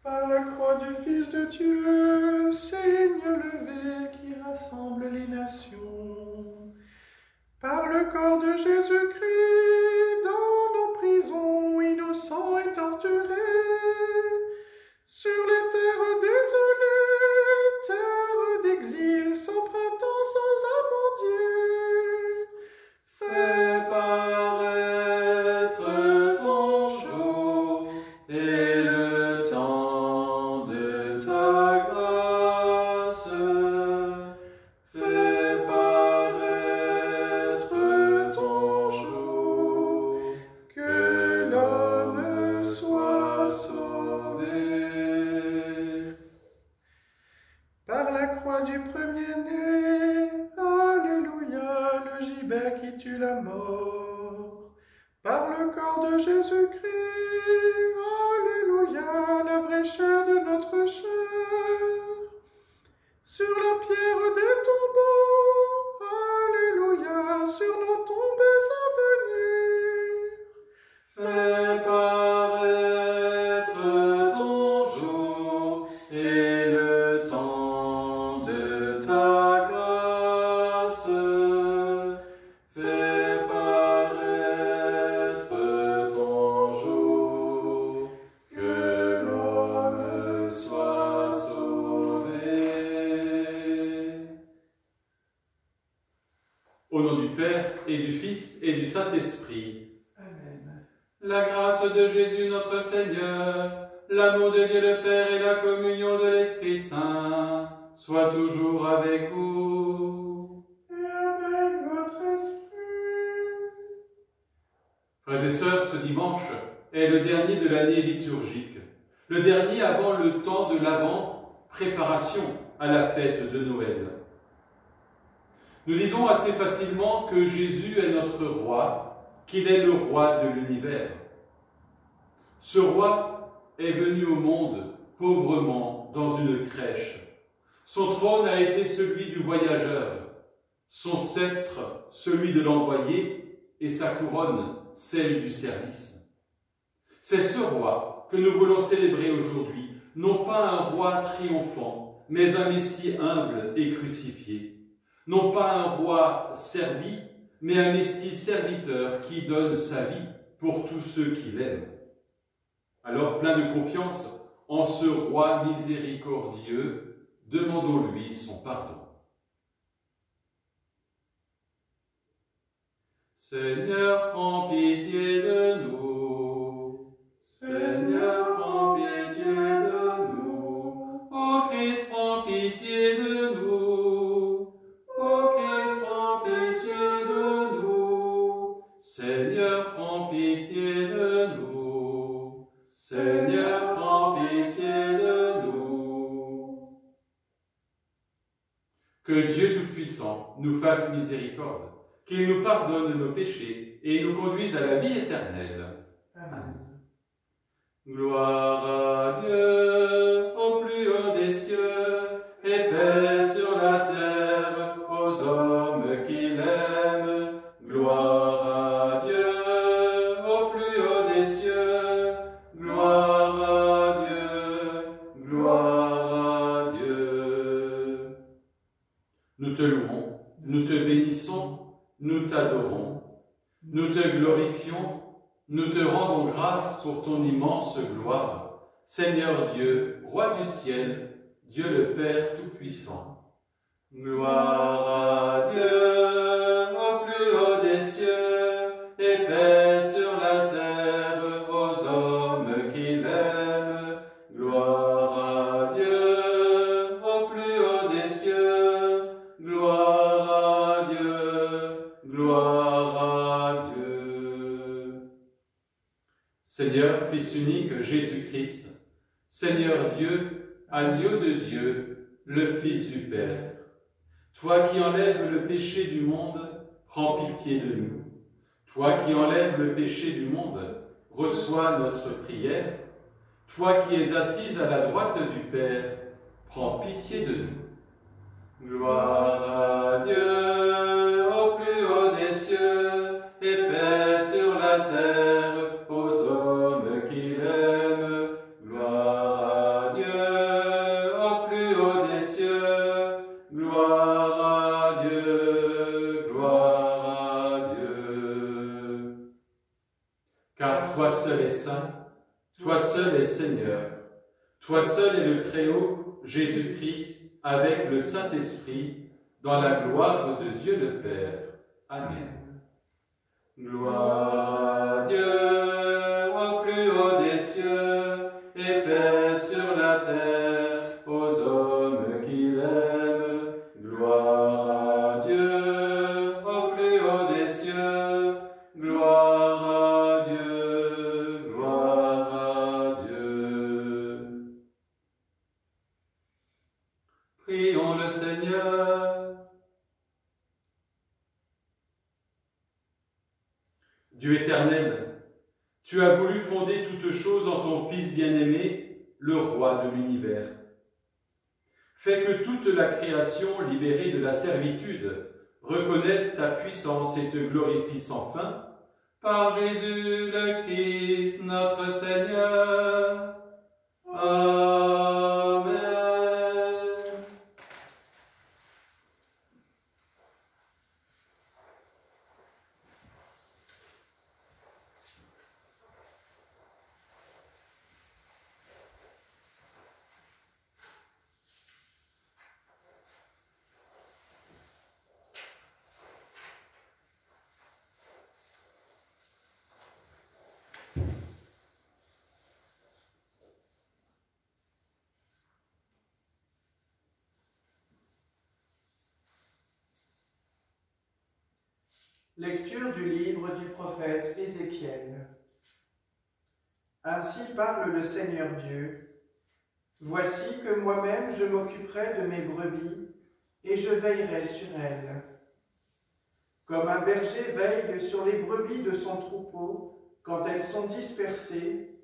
Par la croix du Fils de Dieu, signe levé qui rassemble les nations. Par le corps de Jésus-Christ, dans nos prisons, innocents et torturés, sur les terres désolées, terres d'exil, sans printemps, sans âme en Dieu, fais paraître ton jour et le temps de ta grâce. Fais paraître ton jour, que l'homme soit sauvé. Par la croix du premier-né, alléluia, le gibet qui tue la mort. Par le corps de Jésus-Christ, alléluia, la vraie chair de notre chair. Sur la pierre des tombeaux, alléluia, sur nos tombes à venir. Fais paraître ton jour et le temps de ta grâce. Fais paraître ton jour, que l'homme soit sauvé. Au nom du Père et du Fils et du Saint-Esprit. Amen. La grâce de Jésus notre Seigneur, l'amour de Dieu le Père et la communion de l'Esprit Saint soient toujours avec vous. Et avec votre esprit. Frères et sœurs, ce dimanche est le dernier de l'année liturgique, le dernier avant le temps de l'Avent, préparation à la fête de Noël. Nous disons assez facilement que Jésus est notre roi, qu'il est le roi de l'univers. Ce roi est venu au monde pauvrement dans une crèche. Son trône a été celui du voyageur, son sceptre celui de l'envoyé et sa couronne celle du service. C'est ce roi que nous voulons célébrer aujourd'hui, non pas un roi triomphant, mais un Messie humble et crucifié. Non pas un roi servi, mais un Messie serviteur qui donne sa vie pour tous ceux qui l'aiment. Alors, plein de confiance en ce roi miséricordieux, demandons-lui son pardon. Seigneur, prends pitié de nous. Seigneur, prends pitié de nous. Ô Christ, prends pitié de nous. Ô Christ, prends pitié de nous. Seigneur, prends pitié de nous. Seigneur, prends pitié de nous. Que Dieu Tout-Puissant nous fasse miséricorde, qu'il nous pardonne nos péchés et nous conduise à la vie éternelle. Amen. Gloire à Dieu au plus haut des cieux, et paix sur la terre aux hommes qu'il aime. Gloire à Dieu au plus haut des cieux. Gloire à Dieu, gloire à Dieu. Nous te louons, nous te bénissons, nous t'adorons, nous te glorifions, nous te rendons grâce pour ton immense gloire. Seigneur Dieu, roi du ciel, Dieu le Père Tout-Puissant. Gloire à Dieu au plus haut des cieux, et paix sur la terre aux hommes qu'il aime. Gloire à Dieu au plus haut des cieux. Gloire à Dieu, gloire à Dieu. Seigneur, Fils unique Jésus-Christ, Seigneur Dieu, agneau de Dieu, le Fils du Père, toi qui enlèves le péché du monde, prends pitié de nous. Toi qui enlèves le péché du monde, reçois notre prière. Toi qui es assise à la droite du Père, prends pitié de nous. Gloire à Dieu au plus haut des cieux, et paix sur la terre aux hommes qu'il aime. Gloire à car toi seul es saint, toi seul es Seigneur, toi seul es le Très-Haut, Jésus-Christ, avec le Saint-Esprit, dans la gloire de Dieu le Père. Amen. Gloire à Dieu au plus haut des cieux, et paix sur la terre aux hommes qu'il aime. Gloire à Dieu au plus haut des cieux, gloire à Dieu, gloire à Dieu. Prions le Seigneur. Dieu éternel, tu as voulu fonder toutes choses en ton Fils bien-aimé, le Roi de l'univers. Fais que toute la création, libérée de la servitude, reconnaisse ta puissance et te glorifie sans fin, par Jésus le Christ, notre Seigneur. Amen. Lecture du livre du prophète Ézéchiel. Ainsi parle le Seigneur Dieu. Voici que moi-même je m'occuperai de mes brebis et je veillerai sur elles. Comme un berger veille sur les brebis de son troupeau quand elles sont dispersées,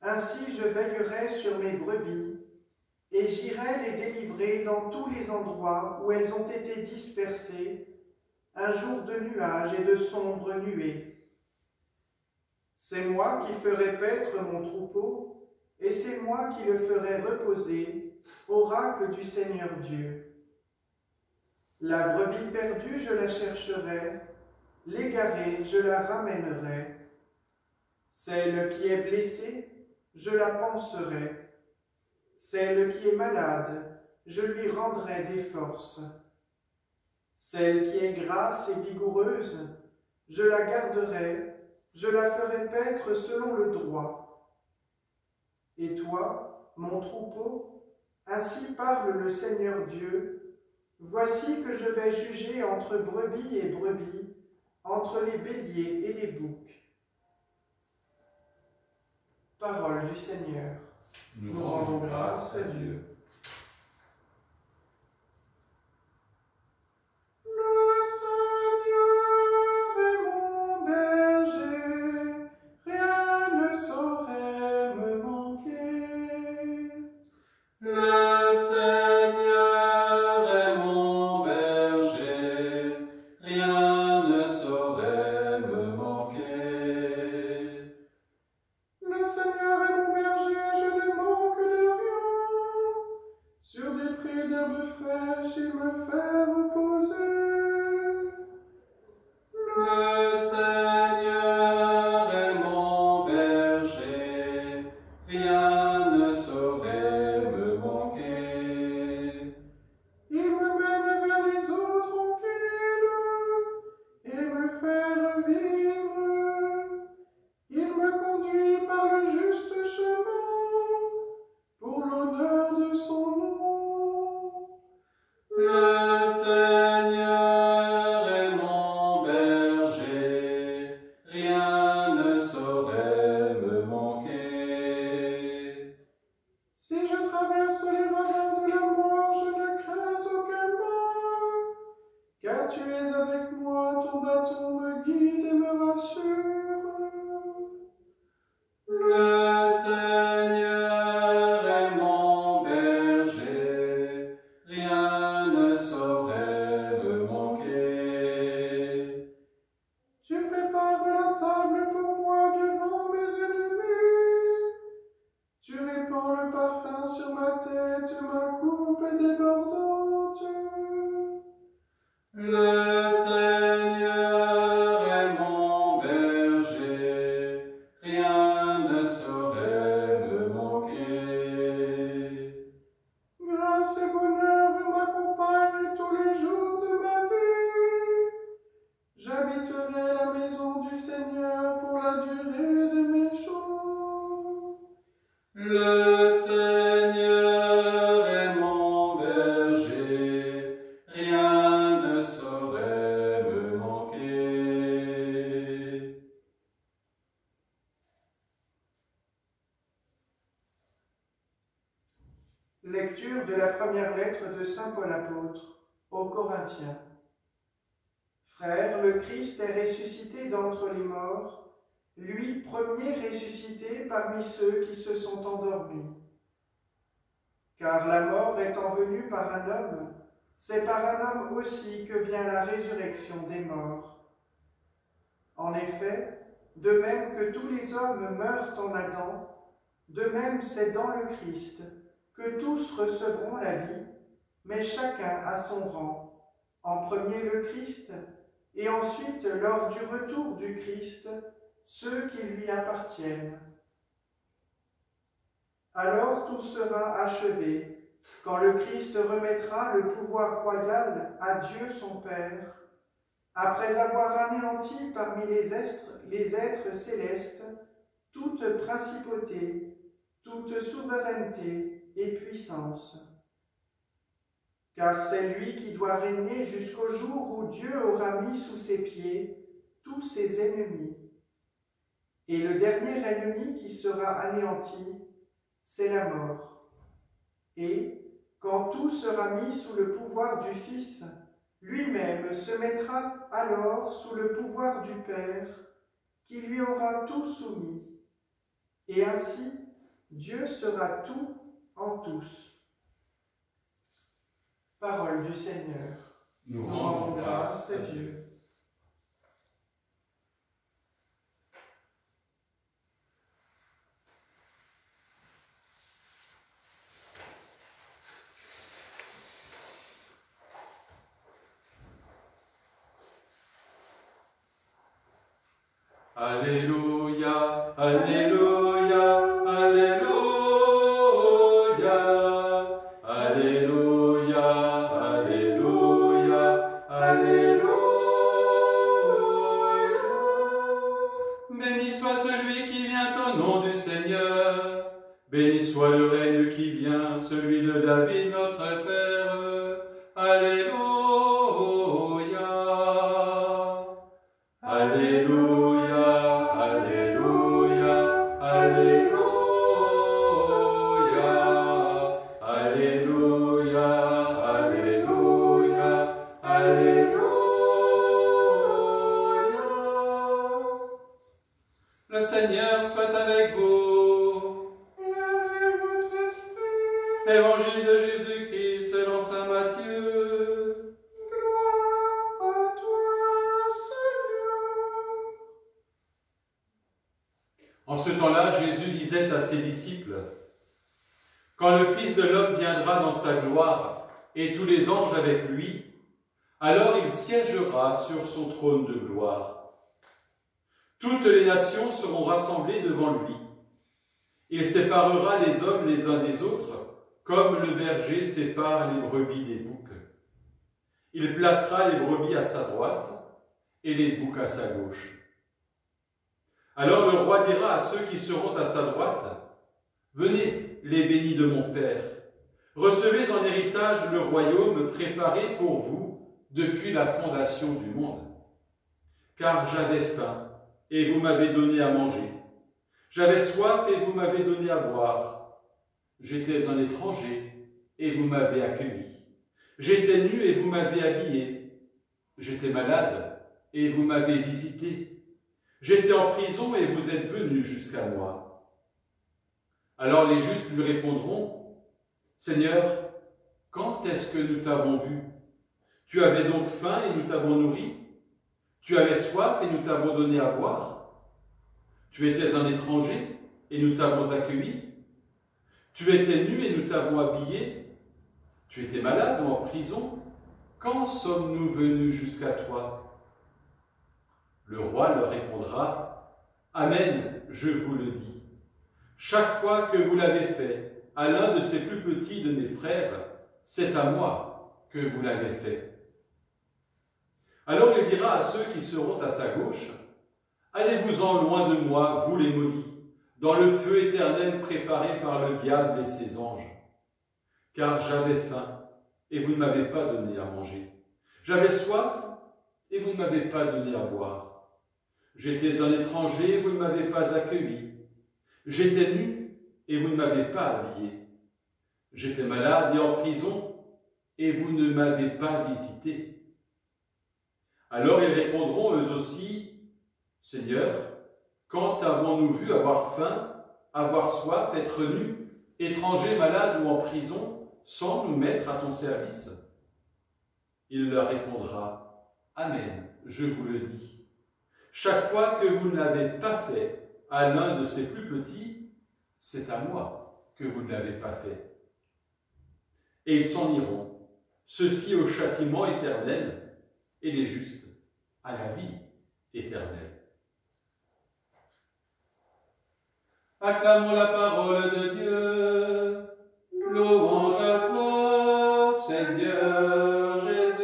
ainsi je veillerai sur mes brebis et j'irai les délivrer dans tous les endroits où elles ont été dispersées, un jour de nuages et de sombres nuées. C'est moi qui ferai paître mon troupeau, et c'est moi qui le ferai reposer, oracle du Seigneur Dieu. La brebis perdue, je la chercherai, l'égarée, je la ramènerai. Celle qui est blessée, je la panserai. Celle qui est malade, je lui rendrai des forces. Celle qui est grasse et vigoureuse, je la garderai, je la ferai paître selon le droit. Et toi, mon troupeau, ainsi parle le Seigneur Dieu, voici que je vais juger entre brebis et brebis, entre les béliers et les boucs. Parole du Seigneur. Nous rendons grâce à Dieu. Lecture de la première lettre de saint Paul apôtre aux Corinthiens. Frères, le Christ est ressuscité d'entre les morts, lui premier ressuscité parmi ceux qui se sont endormis. Car la mort étant venue par un homme, c'est par un homme aussi que vient la résurrection des morts. En effet, de même que tous les hommes meurent en Adam, de même c'est dans le Christ que tous recevront la vie, mais chacun à son rang. En premier le Christ, et ensuite, lors du retour du Christ, ceux qui lui appartiennent. Alors tout sera achevé, quand le Christ remettra le pouvoir royal à Dieu son Père, après avoir anéanti parmi les êtres célestes toute principauté, toute souveraineté et puissance. Car c'est lui qui doit régner jusqu'au jour où Dieu aura mis sous ses pieds tous ses ennemis. Et le dernier ennemi qui sera anéanti, c'est la mort. Et, quand tout sera mis sous le pouvoir du Fils, lui-même se mettra alors sous le pouvoir du Père, qui lui aura tout soumis. Et ainsi, Dieu sera tout en tous. Parole du Seigneur. Nous rendons grâce à Dieu. Alléluia, Alléluia, Alléluia, Alléluia, Alléluia, Alléluia. Béni soit celui qui vient au nom du Seigneur, béni soit le règne qui vient, celui de David notre Père. Alléluia, Alléluia. Le Seigneur soit avec vous. Et avec votre esprit. Évangile de Jésus-Christ selon saint Matthieu. Gloire à toi, Seigneur. En ce temps-là, Jésus disait à ses disciples, « Quand le Fils de l'homme viendra dans sa gloire, et tous les anges avec lui, alors il siégera sur son trône de gloire. Toutes les nations seront rassemblées devant lui. Il séparera les hommes les uns des autres, comme le berger sépare les brebis des boucs. Il placera les brebis à sa droite et les boucs à sa gauche. Alors le roi dira à ceux qui seront à sa droite, « Venez, les bénis de mon Père, recevez en héritage le royaume préparé pour vous depuis la fondation du monde. Car j'avais faim, et vous m'avez donné à manger. J'avais soif, et vous m'avez donné à boire. J'étais un étranger, et vous m'avez accueilli. J'étais nu, et vous m'avez habillé. J'étais malade, et vous m'avez visité. J'étais en prison, et vous êtes venus jusqu'à moi. » Alors les justes lui répondront, « Seigneur, quand est-ce que nous t'avons vu? Tu avais donc faim, et nous t'avons nourri? Tu avais soif, et nous t'avons donné à boire? Tu étais un étranger, et nous t'avons accueilli? Tu étais nu, et nous t'avons habillé? Tu étais malade ou en prison? Quand sommes-nous venus jusqu'à toi? » Le roi leur répondra, « Amen, je vous le dis. Chaque fois que vous l'avez fait à l'un de ces plus petits de mes frères, c'est à moi que vous l'avez fait. » Alors il dira à ceux qui seront à sa gauche, « Allez-vous-en loin de moi, vous les maudits, dans le feu éternel préparé par le diable et ses anges. Car j'avais faim, et vous ne m'avez pas donné à manger. J'avais soif, et vous ne m'avez pas donné à boire. J'étais un étranger, et vous ne m'avez pas accueilli. J'étais nu, et vous ne m'avez pas habillé. J'étais malade et en prison, et vous ne m'avez pas visité. Alors ils répondront eux aussi, Seigneur, quand avons-nous vu avoir faim, avoir soif, être nus, étrangers, malades ou en prison, sans nous mettre à ton service? Il leur répondra, Amen, je vous le dis. Chaque fois que vous ne l'avez pas fait à l'un de ces plus petits, c'est à moi que vous ne l'avez pas fait. Et ils s'en iront, ceux-ci au châtiment éternel, et les justes à la vie éternelle. Acclamons la parole de Dieu. Louange à toi, Seigneur Jésus.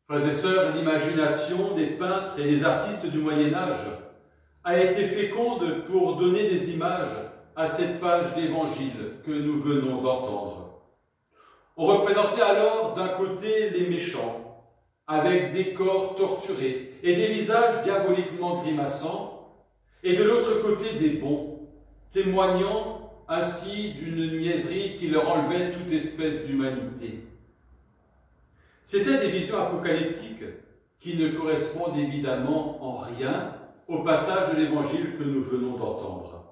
Frères et sœurs, l'imagination des peintres et des artistes du Moyen-Âge a été féconde pour donner des images à cette page d'évangile que nous venons d'entendre. On représentait alors d'un côté les méchants, avec des corps torturés et des visages diaboliquement grimaçants, et de l'autre côté des bons, témoignant ainsi d'une niaiserie qui leur enlevait toute espèce d'humanité. C'étaient des visions apocalyptiques qui ne correspondent évidemment en rien au passage de l'Évangile que nous venons d'entendre.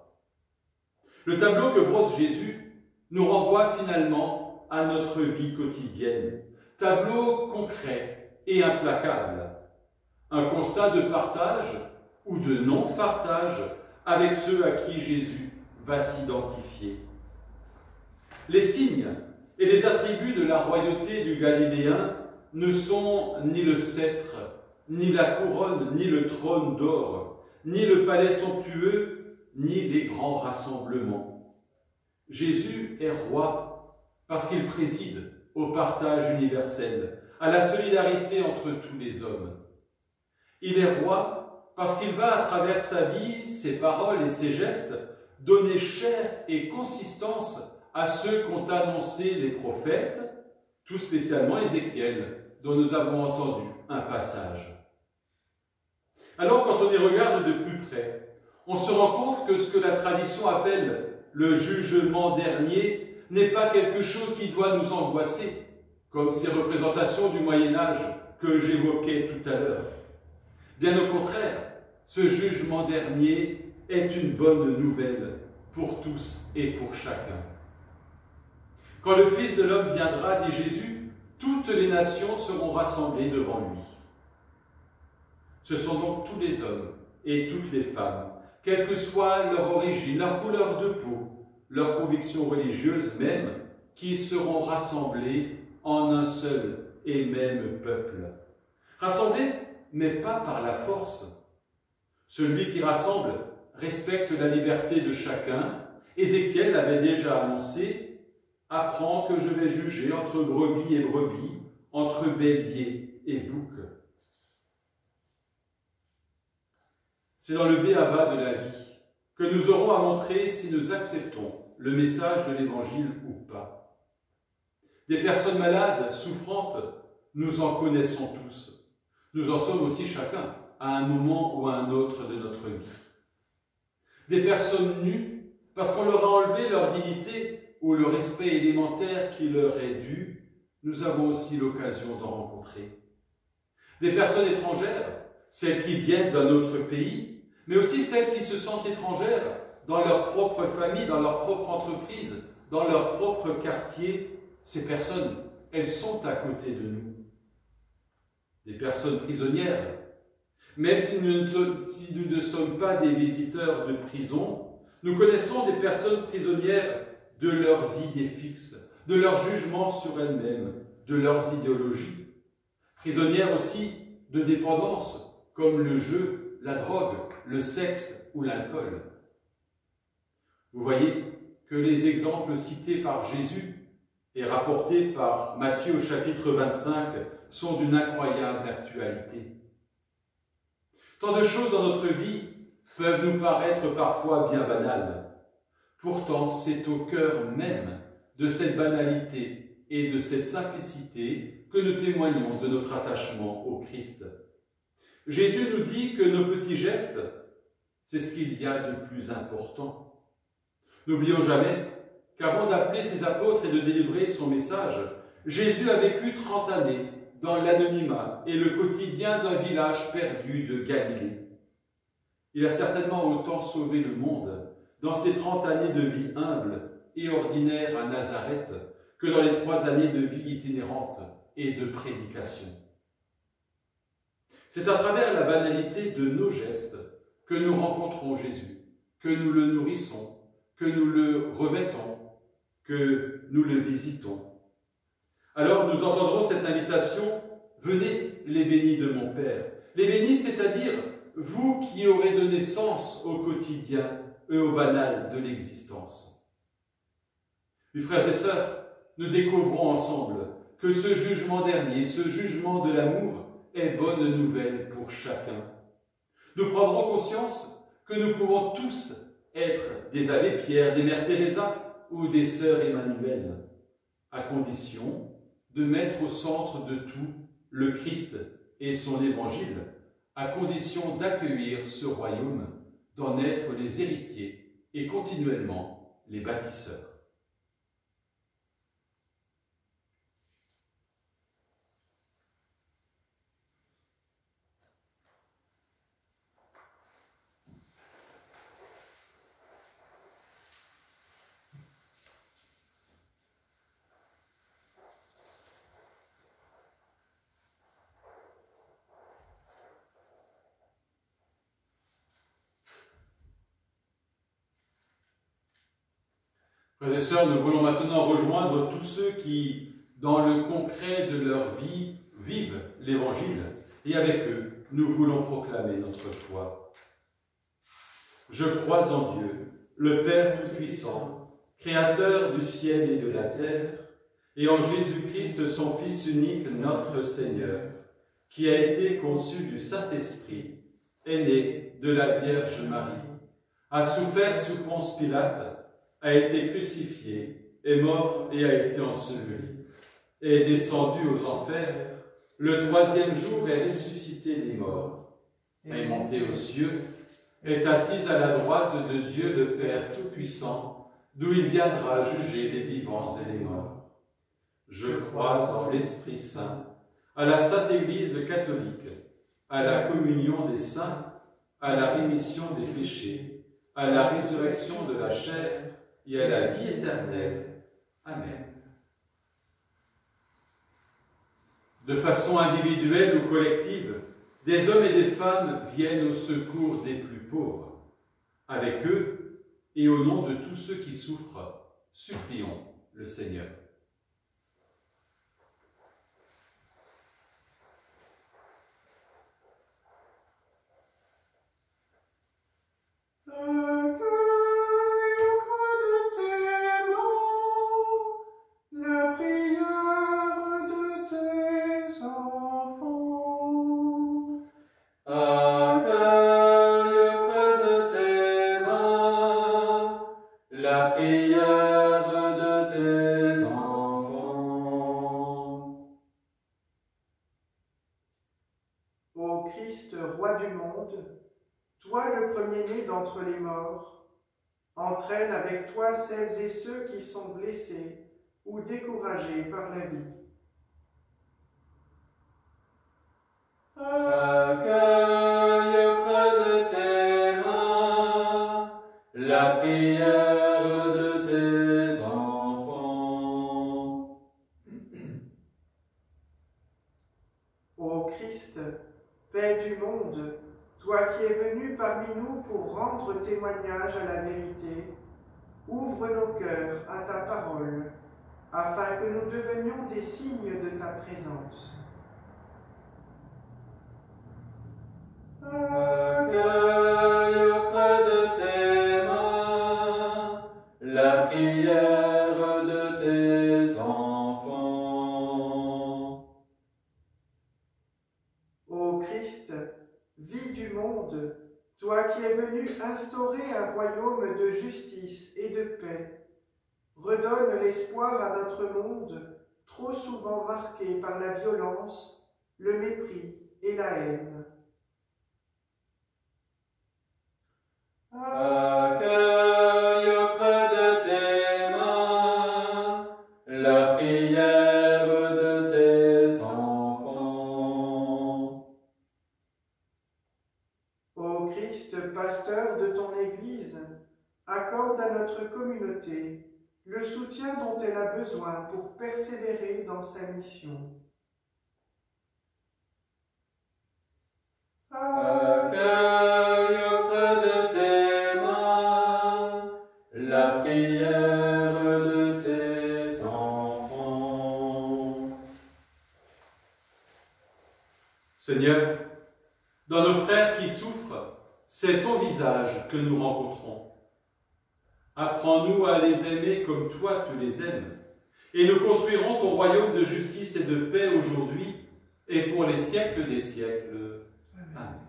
Le tableau que brosse Jésus nous renvoie finalement à notre vie quotidienne, tableau concret et implacable, un constat de partage ou de non-partage avec ceux à qui Jésus va s'identifier. Les signes et les attributs de la royauté du Galiléen ne sont ni le sceptre, ni la couronne, ni le trône d'or, ni le palais somptueux, ni les grands rassemblements. Jésus est roi parce qu'il préside au partage universel, à la solidarité entre tous les hommes. Il est roi parce qu'il va, à travers sa vie, ses paroles et ses gestes, donner chair et consistance à ceux qu'ont annoncé les prophètes, tout spécialement Ézéchiel, dont nous avons entendu un passage. Alors, quand on y regarde de plus près, on se rend compte que ce que la tradition appelle le jugement dernier n'est pas quelque chose qui doit nous angoisser, comme ces représentations du Moyen-Âge que j'évoquais tout à l'heure. Bien au contraire, ce jugement dernier est une bonne nouvelle pour tous et pour chacun. Quand le Fils de l'homme viendra, dit Jésus, toutes les nations seront rassemblées devant lui. Ce sont donc tous les hommes et toutes les femmes, quelle que soit leur origine, leur couleur de peau, leurs convictions religieuses même, qui seront rassemblés en un seul et même peuple. Rassemblés, mais pas par la force. Celui qui rassemble respecte la liberté de chacun. Ézéchiel l'avait déjà annoncé, « Apprends que je vais juger entre brebis et brebis, entre bélier et bouc. » C'est dans le b.a.-ba de la vie que nous aurons à montrer si nous acceptons le message de l'Évangile ou pas. Des personnes malades, souffrantes, nous en connaissons tous. Nous en sommes aussi chacun, à un moment ou à un autre de notre vie. Des personnes nues, parce qu'on leur a enlevé leur dignité ou le respect élémentaire qui leur est dû, nous avons aussi l'occasion d'en rencontrer. Des personnes étrangères, celles qui viennent d'un autre pays, mais aussi celles qui se sentent étrangères dans leur propre famille, dans leur propre entreprise, dans leur propre quartier. Ces personnes, elles sont à côté de nous. Des personnes prisonnières, même si nous ne sommes pas des visiteurs de prison, nous connaissons des personnes prisonnières de leurs idées fixes, de leur jugement sur elles-mêmes, de leurs idéologies. Prisonnières aussi de dépendance, comme le jeu, la drogue, le sexe ou l'alcool. Vous voyez que les exemples cités par Jésus et rapportés par Matthieu au chapitre 25 sont d'une incroyable actualité. Tant de choses dans notre vie peuvent nous paraître parfois bien banales. Pourtant, c'est au cœur même de cette banalité et de cette simplicité que nous témoignons de notre attachement au Christ. Jésus nous dit que nos petits gestes, c'est ce qu'il y a de plus important. N'oublions jamais qu'avant d'appeler ses apôtres et de délivrer son message, Jésus a vécu 30 années dans l'anonymat et le quotidien d'un village perdu de Galilée. Il a certainement autant sauvé le monde dans ses 30 années de vie humble et ordinaire à Nazareth que dans les 3 années de vie itinérante et de prédication. C'est à travers la banalité de nos gestes que nous rencontrons Jésus, que nous le nourrissons, que nous le revêtons, que nous le visitons. Alors nous entendrons cette invitation « Venez, les bénis de mon Père ». Les bénis, c'est-à-dire vous qui aurez donné sens au quotidien et au banal de l'existence. Mes frères et sœurs, nous découvrons ensemble que ce jugement dernier, ce jugement de l'amour, est bonne nouvelle pour chacun. Nous prendrons conscience que nous pouvons tous être des abbés Pierre, des mères Teresa ou des sœurs Emmanuel, à condition de mettre au centre de tout le Christ et son évangile, à condition d'accueillir ce royaume, d'en être les héritiers et continuellement les bâtisseurs. Frères et sœurs, nous voulons maintenant rejoindre tous ceux qui, dans le concret de leur vie, vivent l'Évangile, et avec eux, nous voulons proclamer notre foi. Je crois en Dieu, le Père Tout-Puissant, Créateur du ciel et de la terre, et en Jésus-Christ, son Fils unique, notre Seigneur, qui a été conçu du Saint-Esprit, est né de la Vierge Marie, a souffert sous Ponce Pilate, a été crucifié, est mort et a été enseveli, est descendu aux enfers, le 3e jour est ressuscité des morts, est monté aux cieux, est assis à la droite de Dieu le Père Tout-Puissant, d'où il viendra juger les vivants et les morts. Je crois en l'Esprit Saint, à la Sainte Église catholique, à la communion des saints, à la rémission des péchés, à la résurrection de la chair, et à la vie éternelle. Amen. De façon individuelle ou collective, des hommes et des femmes viennent au secours des plus pauvres. Avec eux, et au nom de tous ceux qui souffrent, supplions le Seigneur. D'entre les morts, entraîne avec toi celles et ceux qui sont blessés ou découragés par la vie. Accueille près de tes mains la prière de tes enfants. Ô Christ, paix du monde, toi qui es venu parmi nous pour rendre témoignage à la vérité, ouvre nos cœurs à ta parole, afin que nous devenions des signes de ta présence. Accueille auprès de tes mains la prière de tes enfants. Ô Christ, vie du monde, toi qui es venu instaurer un royaume de justice et de paix, redonne l'espoir à notre monde, trop souvent marqué par la violence, le mépris et la haine. Accueille auprès de tes mains la prière de tes enfants. Ô Christ, pasteur de ton Église, accorde à notre communauté le soutien dont elle a besoin pour persévérer dans sa mission. Accueille auprès de tes mains la prière de tes enfants. Seigneur, dans nos frères qui souffrent, c'est ton visage que nous rencontrons. Apprends-nous à les aimer comme toi tu les aimes, et nous construirons ton royaume de justice et de paix aujourd'hui et pour les siècles des siècles. Amen.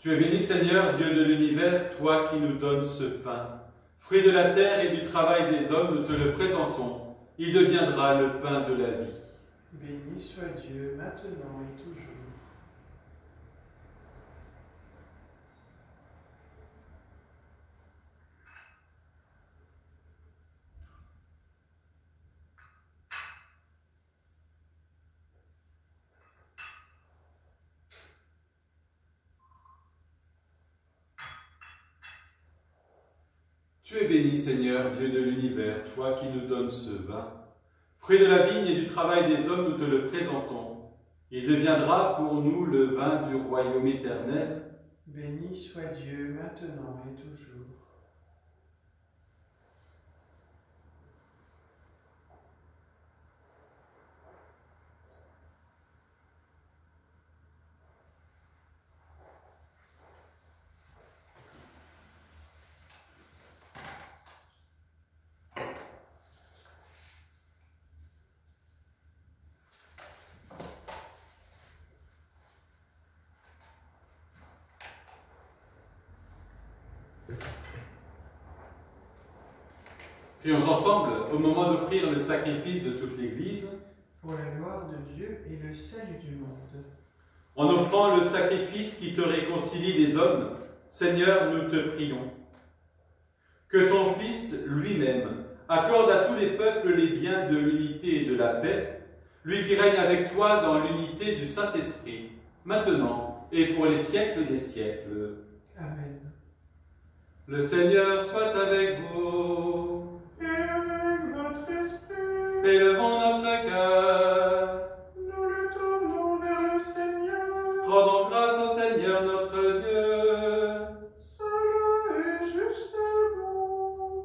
Tu es béni, Seigneur, Dieu de l'univers, toi qui nous donnes ce pain. Fruit de la terre et du travail des hommes, nous te le présentons. Il deviendra le pain de la vie. Béni soit Dieu, maintenant et toujours. Tu es béni, Seigneur, Dieu de l'univers, toi qui nous donnes ce vin. Fruit de la vigne et du travail des hommes, nous te le présentons. Il deviendra pour nous le vin du royaume éternel. Béni soit Dieu, maintenant et toujours. Prions ensemble au moment d'offrir le sacrifice de toute l'Église. Pour la gloire de Dieu et le salut du monde. En offrant le sacrifice qui te réconcilie les hommes, Seigneur, nous te prions. Que ton Fils lui-même accorde à tous les peuples les biens de l'unité et de la paix, lui qui règne avec toi dans l'unité du Saint-Esprit, maintenant et pour les siècles des siècles. Amen. Le Seigneur soit avec vous. Et avec votre esprit, Élevons notre cœur. nous le tournons vers le Seigneur. Rendons grâce au Seigneur notre Dieu. Seul est juste et bon.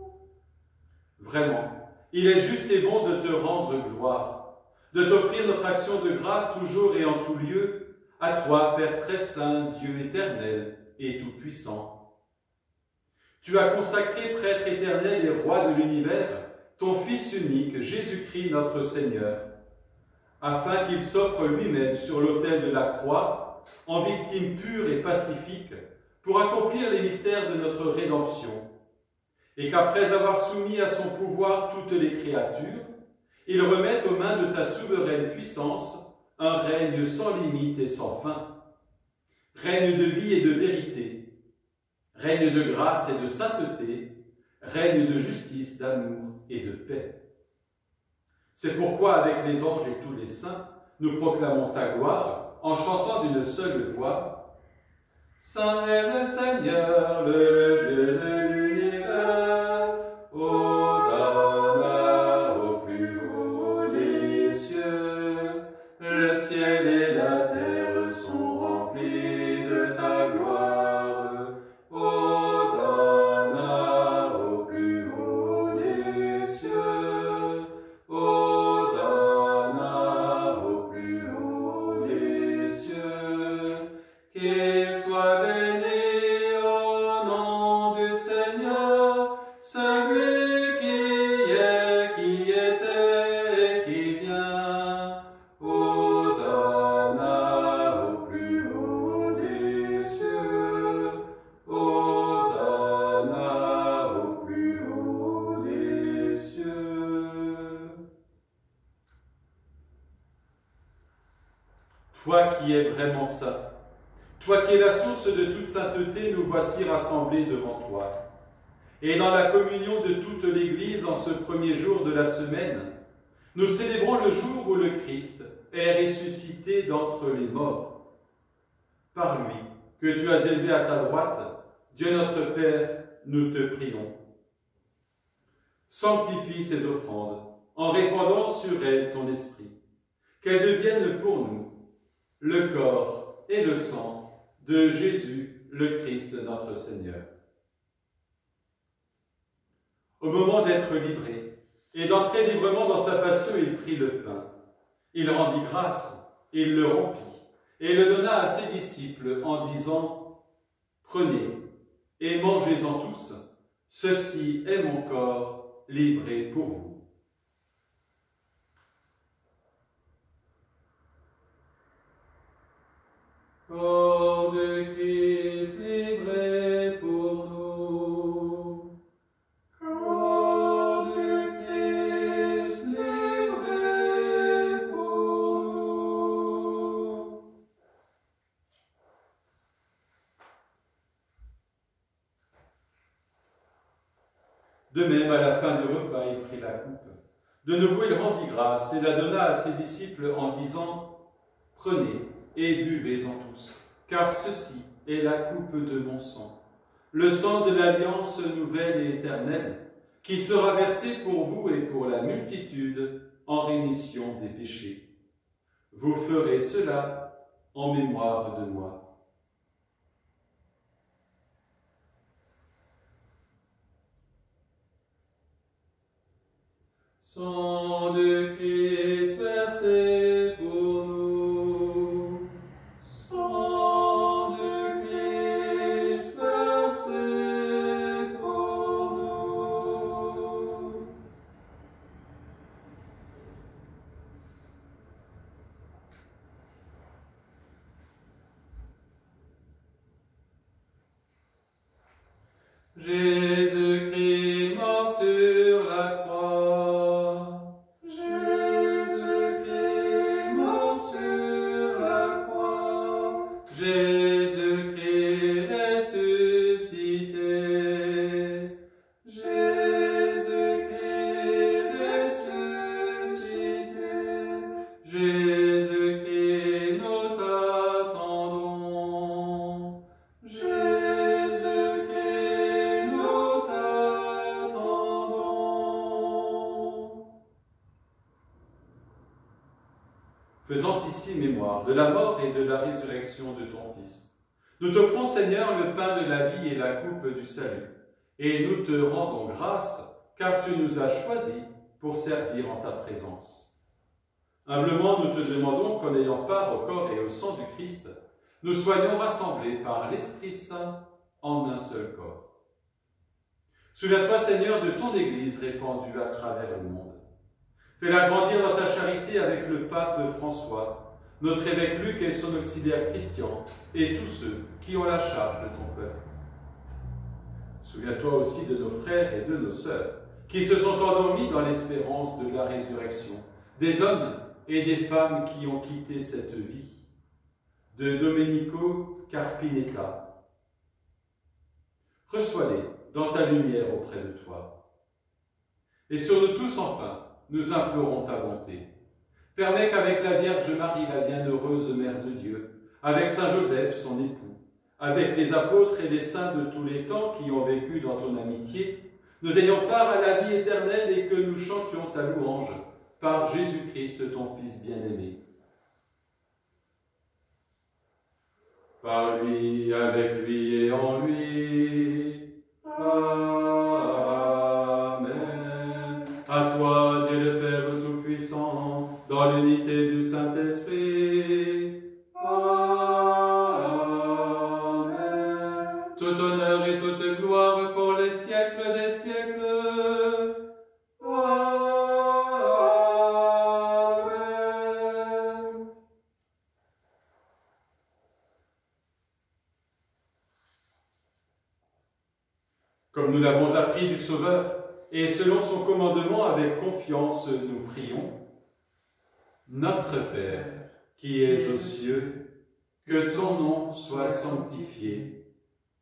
Vraiment, il est juste et bon de te rendre gloire, de t'offrir notre action de grâce toujours et en tout lieu, à toi, Père très saint, Dieu éternel et tout-puissant. Tu as consacré prêtre éternel et roi de l'univers, ton Fils unique, Jésus-Christ notre Seigneur, afin qu'il s'offre lui-même sur l'autel de la croix, en victime pure et pacifique, pour accomplir les mystères de notre rédemption, et qu'après avoir soumis à son pouvoir toutes les créatures, il remette aux mains de ta souveraine puissance un règne sans limite et sans fin, règne de vie et de vérité, règne de grâce et de sainteté, règne de justice, d'amour et de paix. C'est pourquoi, avec les anges et tous les saints, nous proclamons ta gloire en chantant d'une seule voix. Saint est le Seigneur, le Dieu de l'univers, Hosanna au plus haut des cieux. Le ciel et la terre sont remplis de ta gloire. Hosanna au plus haut des cieux. Hosanna au plus haut des cieux. Qu'il soit béni au nom du Seigneur. toi qui es vraiment saint, toi qui es la source de toute sainteté, nous voici rassemblés devant toi. Et dans la communion de toute l'Église, en ce premier jour de la semaine, nous célébrons le jour où le Christ est ressuscité d'entre les morts. Par lui, que tu as élevé à ta droite, Dieu notre Père, nous te prions. Sanctifie ces offrandes, en répandant sur elles ton esprit, qu'elles deviennent pour nous le corps et le sang de Jésus, le Christ, notre Seigneur. Au moment d'être livré et d'entrer librement dans sa passion, il prit le pain. Il rendit grâce, il le rompit et le donna à ses disciples en disant « Prenez et mangez-en tous, ceci est mon corps livré pour vous. » Corps de Christ livré pour nous. Corps de Christ livré pour nous. De même, à la fin du repas, il prit la coupe. De nouveau, il rendit grâce et la donna à ses disciples en disant « Prenez et buvez-en tous, car ceci est la coupe de mon sang, le sang de l'alliance nouvelle et éternelle, qui sera versé pour vous et pour la multitude en rémission des péchés. Vous ferez cela en mémoire de moi. » Sang de Christ versé pour nous. Sang de Christ versé pour nous. Jésus-Christ mort sur la croix. Jésus-Christ mort sur la croix. Jésus-Christ ressuscité. Jésus-Christ ressuscité. Jésus-Christ, nous t'attendons. Jésus-Christ, nous t'attendons. Faisant ici mémoire de la mort et de la résurrection de ton Fils, nous t'offrons, Seigneur, le pain de la vie et la coupe du salut, et nous te rendons grâce, car tu nous as choisis pour servir en ta présence. Humblement, nous te demandons qu'en ayant part au corps et au sang du Christ, nous soyons rassemblés par l'Esprit Saint en un seul corps. Souviens-toi, Seigneur, de ton Église répandue à travers le monde. Fais-la grandir dans ta charité avec le pape François, notre évêque Luc et son auxiliaire Christian, et tous ceux qui ont la charge de ton peuple. Souviens-toi aussi de nos frères et de nos sœurs, qui se sont endormis dans l'espérance de la résurrection, des hommes et des femmes qui ont quitté cette vie, de Domenico Carpinetta. Reçois-les dans ta lumière auprès de toi. Et sur nous tous, enfin, nous implorons ta bonté. Permets qu'avec la Vierge Marie, la bienheureuse Mère de Dieu, avec Saint Joseph, son époux, avec les apôtres et les saints de tous les temps qui ont vécu dans ton amitié, nous ayons part à la vie éternelle et que nous chantions ta louange par Jésus-Christ, ton Fils bien-aimé. Par lui, avec lui et en lui. Amen. À toi, Dieu le Père Tout-Puissant, dans l'unité du Saint-Esprit. Amen. Tout honneur et toute gloire pour les siècles des siècles. Amen. Comme nous l'avons appris du Sauveur, et selon son commandement avec confiance, nous prions. Notre Père, qui es aux cieux, que ton nom soit sanctifié,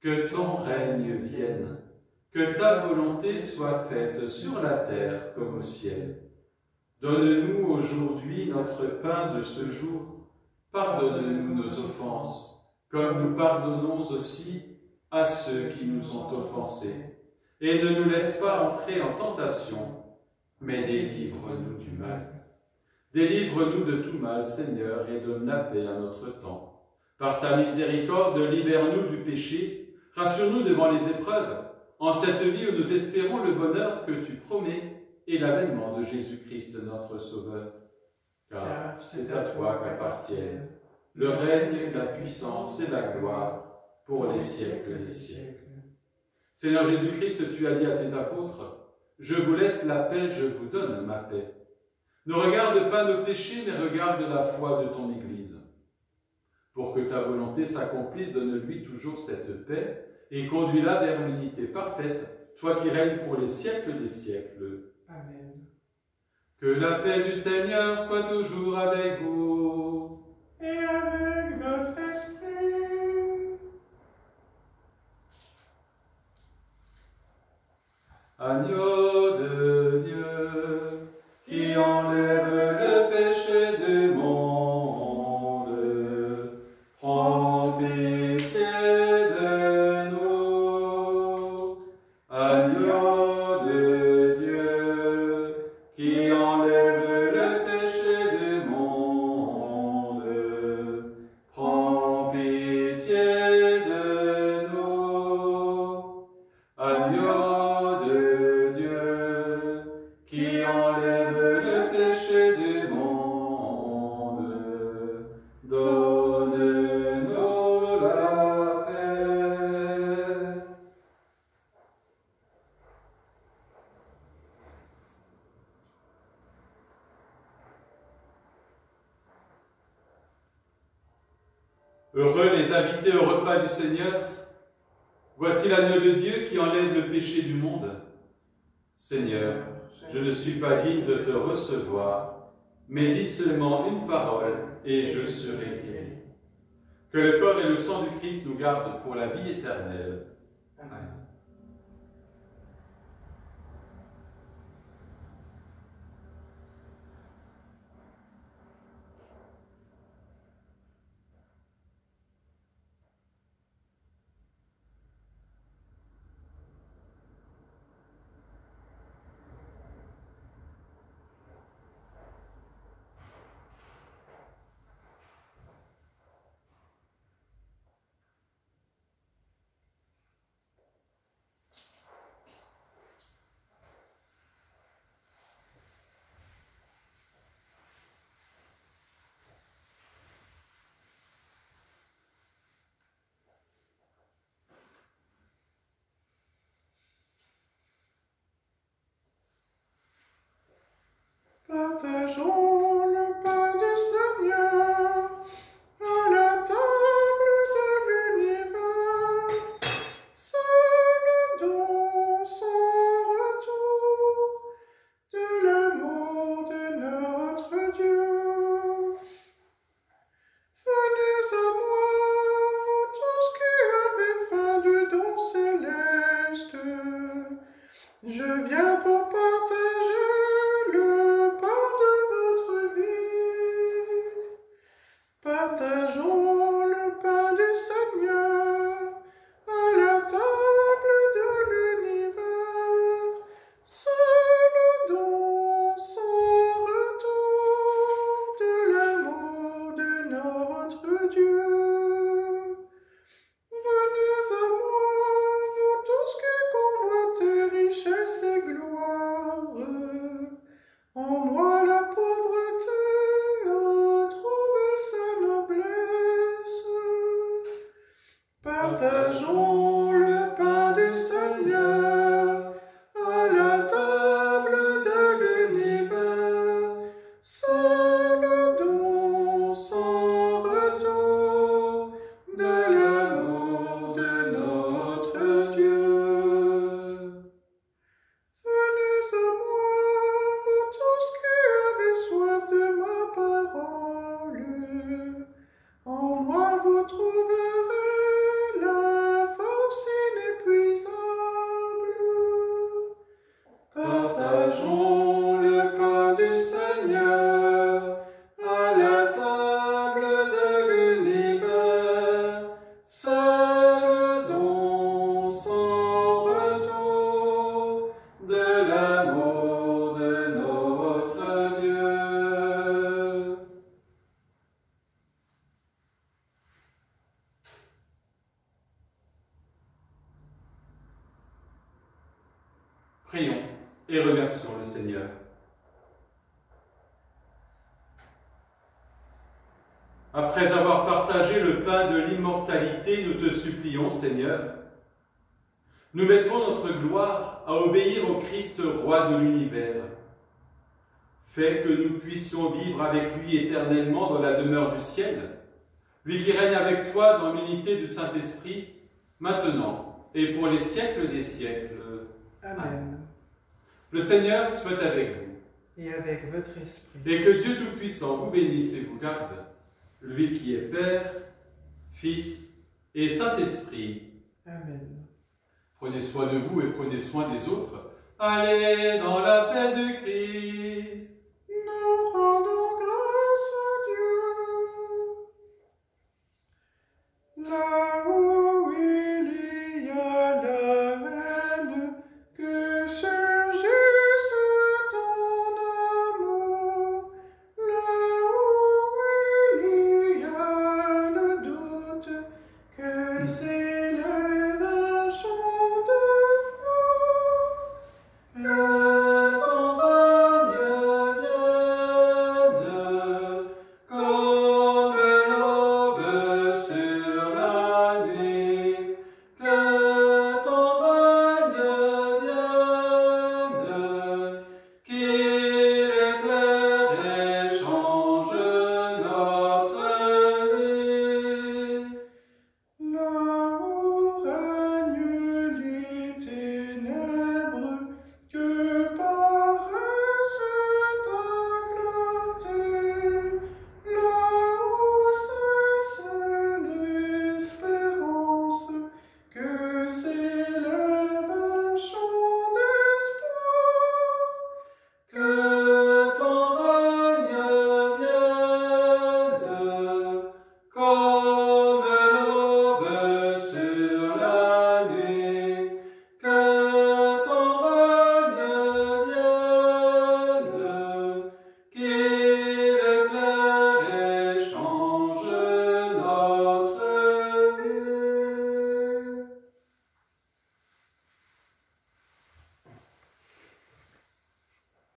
que ton règne vienne, que ta volonté soit faite sur la terre comme au ciel. Donne-nous aujourd'hui notre pain de ce jour. Pardonne-nous nos offenses, comme nous pardonnons aussi à ceux qui nous ont offensés. Et ne nous laisse pas entrer en tentation, mais délivre-nous du mal. Délivre-nous de tout mal, Seigneur, et donne la paix à notre temps. Par ta miséricorde, libère-nous du péché, rassure-nous devant les épreuves, en cette vie où nous espérons le bonheur que tu promets et l'avènement de Jésus-Christ, notre Sauveur. Car c'est à toi qu'appartiennent le règne, la puissance et la gloire pour les siècles des siècles. Seigneur Jésus-Christ, tu as dit à tes apôtres, « Je vous laisse la paix, je vous donne ma paix. » Ne regarde pas nos péchés, mais regarde la foi de ton Église. Pour que ta volonté s'accomplisse, donne-lui toujours cette paix et conduis-la vers l'unité parfaite, toi qui règnes pour les siècles des siècles. Amen. Que la paix du Seigneur soit toujours avec vous. Et avec votre esprit. Agneau de Dieu, qui enlève le péché du monde, prends pitié de nous. Agneau de Dieu, qui enlève le péché du monde, prends pitié de nous. Agneau de Dieu, qui enlève le péché du monde, donne-nous la paix. Heureux les invités au repas du Seigneur. Voici l'agneau de Dieu qui enlève le péché du monde. Seigneur, je ne suis pas digne de te recevoir, mais dis seulement une parole et je serai guéri. Que le corps et le sang du Christ nous gardent pour la vie éternelle. Amen. Partageons le pain du Seigneur à la table de l'univers. C'est le don sans retour de l'amour de notre Dieu. Venez à moi, vous tous qui avez faim du don céleste. Je viens pour partager le pain de votre vie. Partageons le pain du Seigneur à la table de l'univers. C'est le don sans retour de l'amour de notre Dieu. Venez à moi, vous tous qui convoitez richesse et gloire. En moi la pauvreté a trouvé sa noblesse. Partageons le pain du Seigneur à la table de l'univers. C'est le don sans retour de l'amour de notre Dieu. Venez à moi, vous tous qui avez soif de ma parole. du Seigneur, à la table de l'univers, seul don sans retour de l'amour de notre Dieu. Prions et remercions le Seigneur. Après avoir partagé le pain de l'immortalité, nous te supplions, Seigneur, nous mettrons notre gloire à obéir au Christ, roi de l'univers. Fais que nous puissions vivre avec lui éternellement dans la demeure du ciel, lui qui règne avec toi dans l'unité du Saint-Esprit, maintenant et pour les siècles des siècles. Amen. Le Seigneur soit avec vous. Et avec votre esprit. Et que Dieu Tout-Puissant vous bénisse et vous garde, lui qui est Père, Fils et Saint-Esprit. Amen. Prenez soin de vous et prenez soin des autres. Allez dans la paix du Christ.